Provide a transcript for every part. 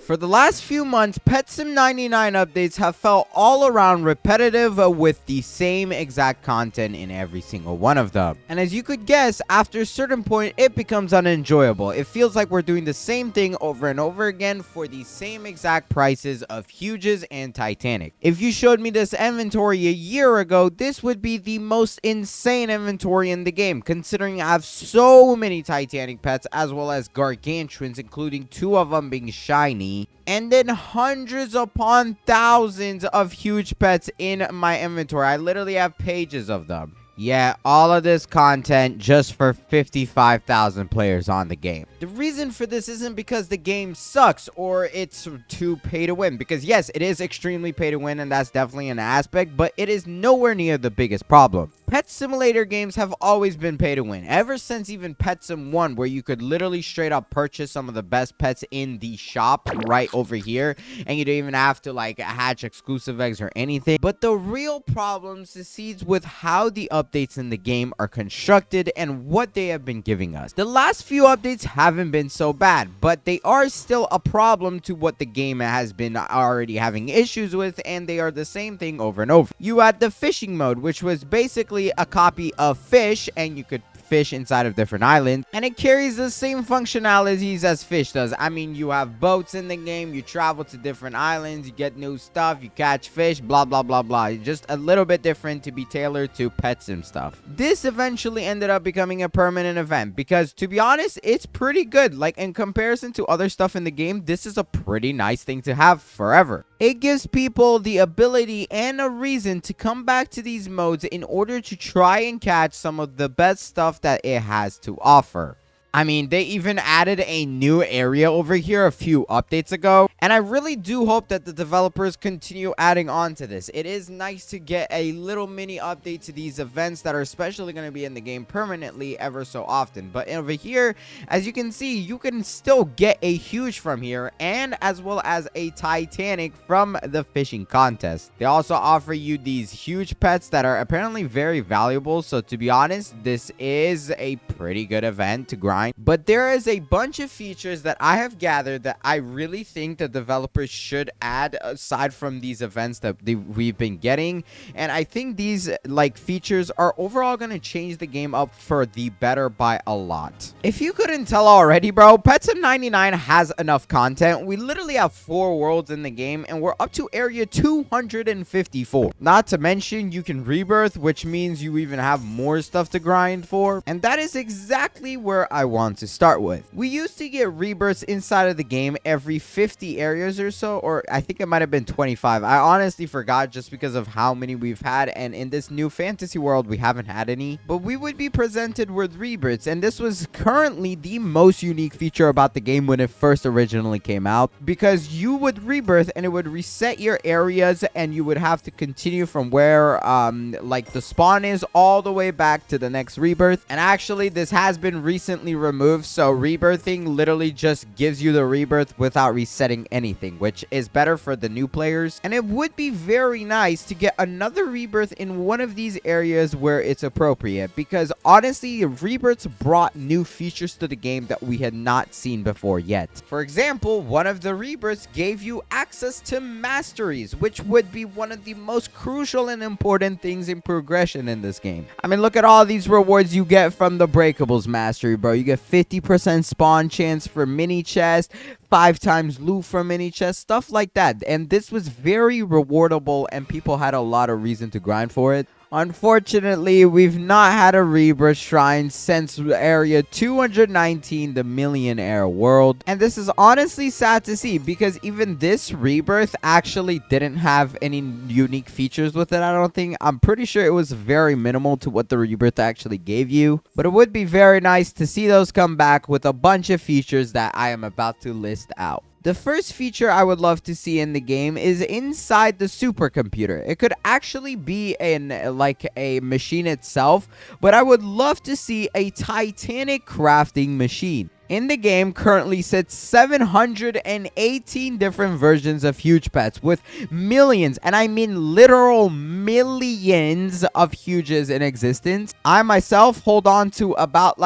For the last few months, PetSim 99 updates have felt all around repetitive with the same exact content in every single one of them. And as you could guess, after a certain point, it becomes unenjoyable. It feels like we're doing the same thing over and over again for the same exact prices of Huges and Titanic. If you showed me this inventory a year ago, this would be the most insane inventory in the game, considering I have so many Titanic pets as well as gargantuans, including 2 of them being shiny, and then hundreds upon thousands of huge pets in my inventory. I literally have pages of them. Yeah, all of this content just for 55,000 players on the game. The reason for this isn't because the game sucks or it's too pay to win, because yes, it is extremely pay to win and that's definitely an aspect, but it is nowhere near the biggest problem. Pet simulator games have always been pay to win, ever since even Pet Sim 1, where you could literally straight up purchase some of the best pets in the shop right over here, and you don't even have to like hatch exclusive eggs or anything. But the real problem succeeds with how the updates in the game are constructed and what they have been giving us. The last few updates haven't been so bad, but they are still a problem to what the game has been already having issues with, and they are the same thing over and over. You had the fishing mode, which was basically a copy of Fish, and you could fish inside of different islands, and it carries the same functionalities as Fish does. I mean, you have boats in the game, you travel to different islands, you get new stuff, you catch fish, blah blah blah blah. Just a little bit different to be tailored to Pet Sim stuff. This eventually ended up becoming a permanent event because, to be honest, it's pretty good. Like, in comparison to other stuff in the game, this is a pretty nice thing to have forever. It gives people the ability and a reason to come back to these modes in order to try and catch some of the best stuff that it has to offer. I mean, they even added a new area over here a few updates ago, and I really do hope that the developers continue adding on to this. It is nice to get a little mini update to these events that are especially going to be in the game permanently ever so often. But over here, as you can see, you can still get a Huge from here, and as well as a Titanic from the fishing contest. They also offer you these huge pets that are apparently very valuable, so to be honest, this is a pretty good event to grind. But there is a bunch of features that I have gathered that I really think the developers should add aside from these events that we've been getting. And I think these features are overall going to change the game up for the better by a lot. If you couldn't tell already, bro, Pet Sim 99 has enough content. We literally have 4 worlds in the game, and we're up to area 254. Not to mention, you can rebirth, which means you even have more stuff to grind for. And that is exactly where I want to start with. We used to get rebirths inside of the game every 50 areas or so, or I think it might have been 25. I honestly forgot just because of how many we've had, and in this new fantasy world we haven't had any. But we would be presented with rebirths, and this was currently the most unique feature about the game when it first originally came out, because you would rebirth and it would reset your areas, and you would have to continue from where the spawn is all the way back to the next rebirth. And actually, this has been recently removed, so rebirthing literally just gives you the rebirth without resetting anything, which is better for the new players. And it would be very nice to get another rebirth in one of these areas where it's appropriate, because honestly, rebirths brought new features to the game that we had not seen before yet. For example, one of the rebirths gave you access to masteries, which would be one of the most crucial and important things in progression in this game. I mean, look at all these rewards you get from the breakables mastery, bro. You get 50% spawn chance for mini chest, 5 times loot for mini chest, stuff like that. And this was very rewardable, and people had a lot of reason to grind for it. Unfortunately, we've not had a rebirth shrine since area 219, the Millionaire World. And this is honestly sad to see, because even this rebirth actually didn't have any unique features with it, I don't think. I'm pretty sure it was very minimal to what the rebirth actually gave you. But it would be very nice to see those come back with a bunch of features that I am about to list out. The first feature I would love to see in the game is inside the supercomputer. It could actually be a machine itself, but I would love to see a Titanic crafting machine. In the game currently sits 718 different versions of huge pets with millions, and I mean literal millions of huges in existence. I myself hold on to about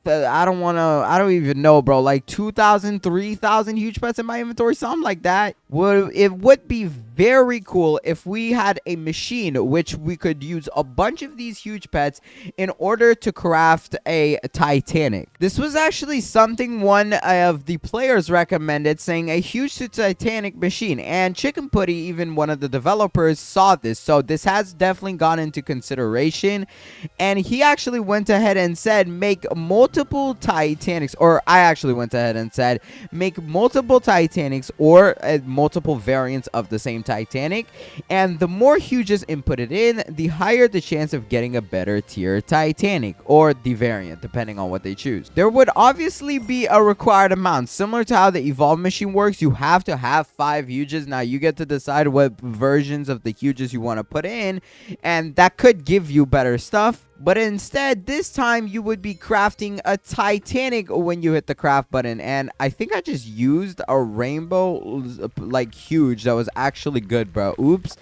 I don't even know, bro, like 2,000, 3,000 huge pets in my inventory, something like that. It would be very cool if we had a machine which we could use a bunch of these huge pets in order to craft a Titanic. This was actually something one of the players recommended, saying a huge Titanic machine, and Chicken Putty, even one of the developers, saw this, so this has definitely gone into consideration, and he actually went ahead and said make multiple Titanics, or I actually went ahead and said make multiple Titanics or multiple variants of the same Titanic, and the more huges inputted in, the higher the chance of getting a better tier Titanic, or the variant, depending on what they choose. There would obviously be a required amount, similar to how the Evolve machine works. You have to have 5 huges. Now you get to decide what versions of the huges you want to put in, and that could give you better stuff. But instead, this time you would be crafting a Titanic when you hit the craft button. And I think I just used a rainbow, like, huge. That was actually good, bro. Oops.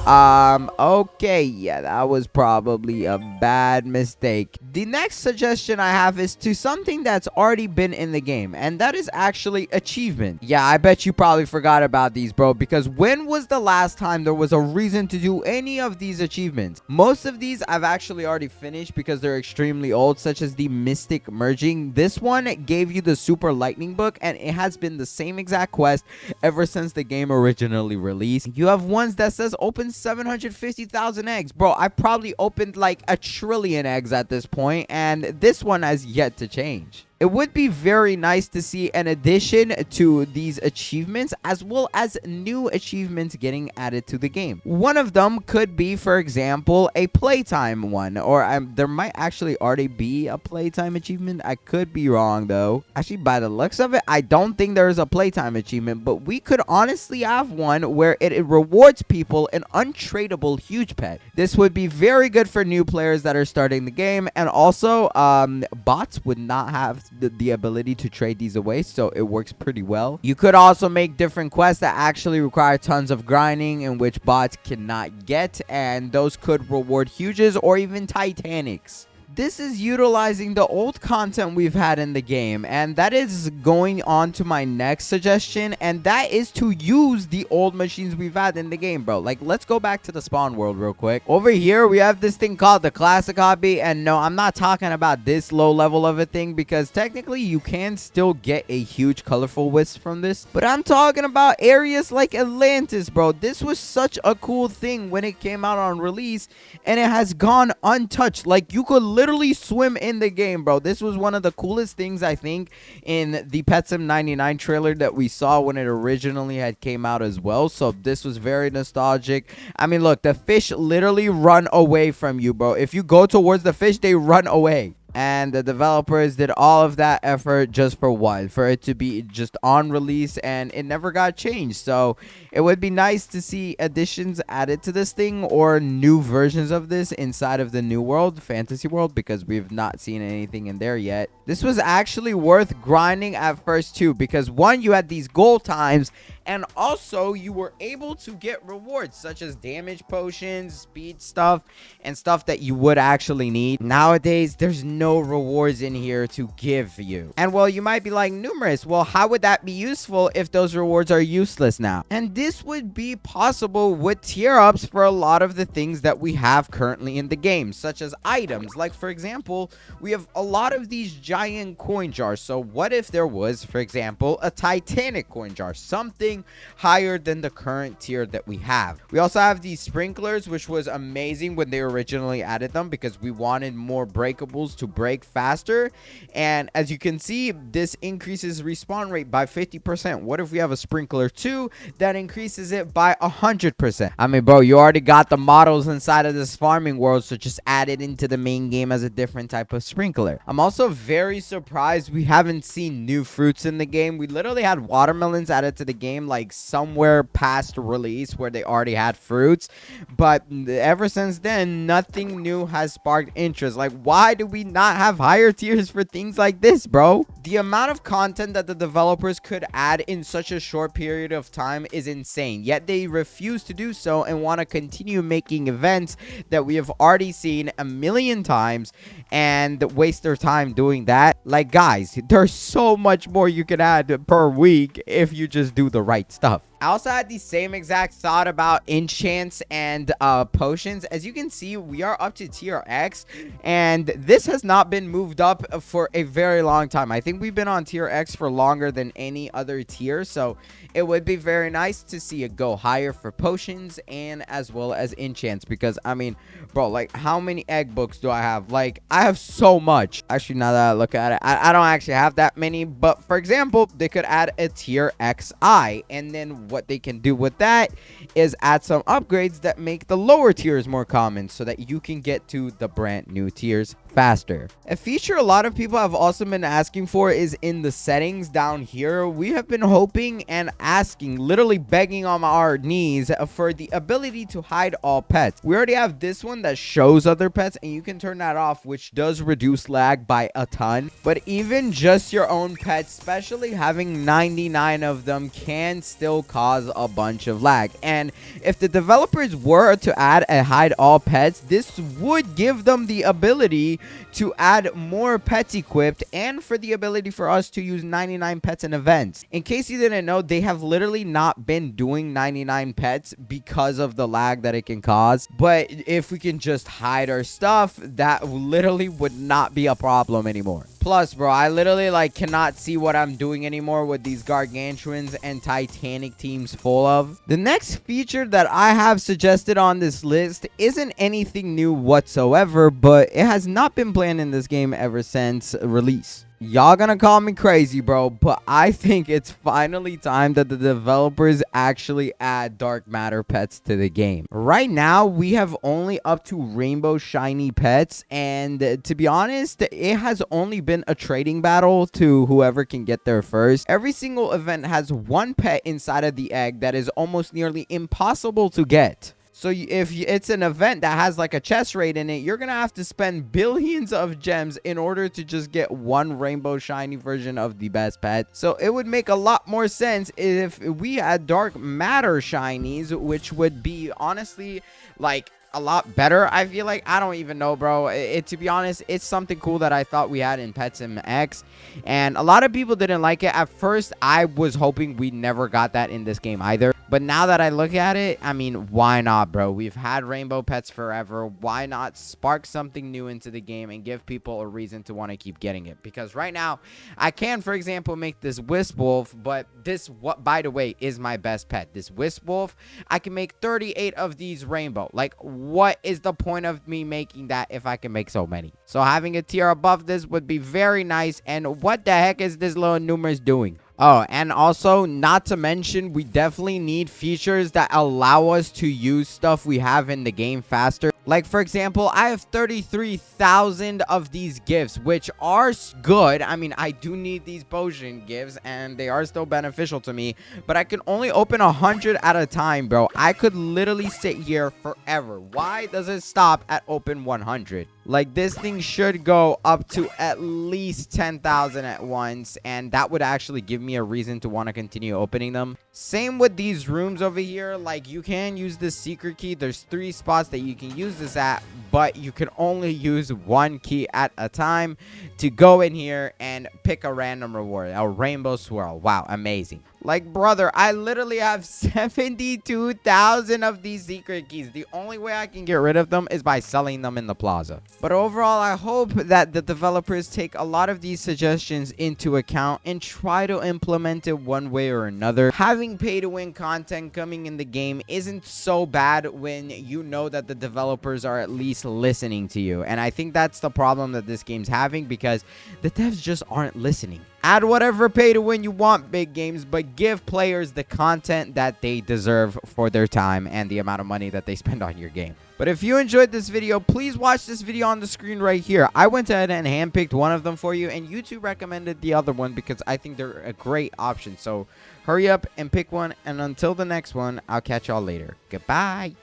Okay, yeah, that was probably a bad mistake. The next suggestion I have is to something that's already been in the game, and that is actually achievement. Yeah, I bet you probably forgot about these, bro, because when was the last time there was a reason to do any of these achievements? Most of these I've actually already finished because they're extremely old, such as the Mystic Merging. This one gave you the Super Lightning Book, and it has been the same exact quest ever since the game originally released. You have ones that says open 750,000 eggs. Bro, I probably opened like 1 trillion eggs at this point, and this one has yet to change. It would be very nice to see an addition to these achievements, as well as new achievements getting added to the game. One of them could be, for example, a playtime one, or there might actually already be a playtime achievement. I could be wrong, though. Actually, by the looks of it, I don't think there is a playtime achievement, but we could honestly have one where it rewards people an untradeable huge pet. This would be very good for new players that are starting the game, and also bots would not have the ability to trade these away, so it works pretty well. You could also make different quests that actually require tons of grinding, in which bots cannot get, and those could reward huges or even Titanics. This is utilizing the old content we've had in the game, and that is going on to my next suggestion, and that is to use the old machines we've had in the game, bro. Like, let's go back to the spawn world real quick. Over here, we have this thing called the classic hobby, and no, I'm not talking about this low level of a thing, because technically you can still get a huge colorful wisp from this, but I'm talking about areas like Atlantis, bro. This was such a cool thing when it came out on release, and it has gone untouched. Like, you could literally swim in the game, bro. This was one of the coolest things, I think, in the Petsim 99 trailer that we saw when it originally had came out as well. So this was very nostalgic. I mean, look, the fish literally run away from you, bro. If you go towards the fish, they run away. And the developers did all of that effort just for what? For it to be just on release, and it never got changed. So it would be nice to see additions added to this thing, or new versions of this inside of the new world, fantasy world, because we've not seen anything in there yet. This was actually worth grinding at first too, because one, you had these goal times, and also you were able to get rewards such as damage potions, speed stuff, and stuff that you would actually need. Nowadays, there's no rewards in here to give you. And well, you might be like, Numerous, well, how would that be useful if those rewards are useless now? And this would be possible with tier ups for a lot of the things that we have currently in the game, such as items. Like, for example, we have a lot of these giant coin jars. So what if there was, for example, a Titanic coin jar, something higher than the current tier that we have? We also have these sprinklers, which was amazing when they originally added them, because we wanted more breakables to break faster. And as you can see, this increases respawn rate by 50%. What if we have a sprinkler 2 that increases it by 100%? I mean, bro, you already got the models inside of this farming world, so just add it into the main game as a different type of sprinkler. I'm also very surprised we haven't seen new fruits in the game. We literally had watermelons added to the game time, like somewhere past release where they already had fruits, but ever since then nothing new has sparked interest. Like, why do we not have higher tiers for things like this, bro? The amount of content that the developers could add in such a short period of time is insane, yet they refuse to do so and want to continue making events that we have already seen a million times and waste their time doing that. Like, guys, there's so much more you can add per week if you just do the right stuff. I also had the same exact thought about enchants and potions. As you can see, we are up to tier X, and this has not been moved up for a very long time. I think we've been on tier X for longer than any other tier, so it would be very nice to see it go higher for potions and as well as enchants, because I mean, bro, like, how many egg books do I have? Like, I have so much. Actually, now that I look at it, I don't actually have that many, but for example, they could add a tier XI, and then what they can do with that is add some upgrades that make the lower tiers more common so that you can get to the brand new tiers faster. A feature a lot of people have also been asking for is in the settings down here. We have been hoping and asking, literally begging on our knees, for the ability to hide all pets. We already have this one that shows other pets, and you can turn that off, which does reduce lag by a ton. But even just your own pets, especially having 99 of them, can still cause a bunch of lag. And if the developers were to add a hide all pets, this would give them the ability to add more pets equipped, and for the ability for us to use 99 pets in events. In case you didn't know, they have literally not been doing 99 pets because of the lag that it can cause. But if we can just hide our stuff, that literally would not be a problem anymore. Plus, bro, I literally like cannot see what I'm doing anymore with these gargantuans and Titanic teams full of. The next feature that I have suggested on this list isn't anything new whatsoever, but it has not been planned in this game ever since release. Y'all gonna call me crazy, bro, but I think it's finally time that the developers actually add dark matter pets to the game. Right now, we have only up to rainbow shiny pets, and to be honest, it has only been a trading battle to whoever can get there first. Every single event has one pet inside of the egg that is almost nearly impossible to get. So if it's an event that has like a chest rate in it, you're going to have to spend billions of gems in order to just get one rainbow shiny version of the best pet. So it would make a lot more sense if we had dark matter shinies, which would be honestly like a lot better. I feel like, I don't even know, bro. To be honest, it's something cool that I thought we had in Pet Sim X, and a lot of people didn't like it. At first, I was hoping we never got that in this game either. But now that I look at it, I mean, why not, bro? We've had rainbow pets forever. Why not spark something new into the game and give people a reason to want to keep getting it? Because right now, I can, for example, make this Wisp Wolf, but this, what, by the way, is my best pet. This Wisp Wolf, I can make 38 of these rainbow. Like, what is the point of me making that if I can make so many? So having a tier above this would be very nice. And what the heck is this little numerous doing? Oh, and also, not to mention, we definitely need features that allow us to use stuff we have in the game faster. Like, for example, I have 33,000 of these gifts, which are good. I mean, I do need these potion gifts, and they are still beneficial to me. But I can only open 100 at a time, bro. I could literally sit here forever. Why does it stop at open 100? Like, this thing should go up to at least 10,000 at once, and that would actually give me a reason to want to continue opening them. Same with these rooms over here. Like, you can use the secret key. There's 3 spots that you can use this at, but you can only use 1 key at a time to go in here and pick a random reward. A rainbow swirl. Wow, amazing. Like, brother, I literally have 72,000 of these secret keys. The only way I can get rid of them is by selling them in the plaza. But overall, I hope that the developers take a lot of these suggestions into account and try to implement it one way or another. Having pay-to-win content coming in the game isn't so bad when you know that the developers are at least listening to you. And I think that's the problem that this game's having, because the devs just aren't listening Add whatever pay to win you want, big games, but give players the content that they deserve for their time and the amount of money that they spend on your game. But if you enjoyed this video, please watch this video on the screen right here. I went ahead and handpicked one of them for you, and YouTube recommended the other one because I think they're a great option. So hurry up and pick one, and until the next one, I'll catch y'all later. Goodbye.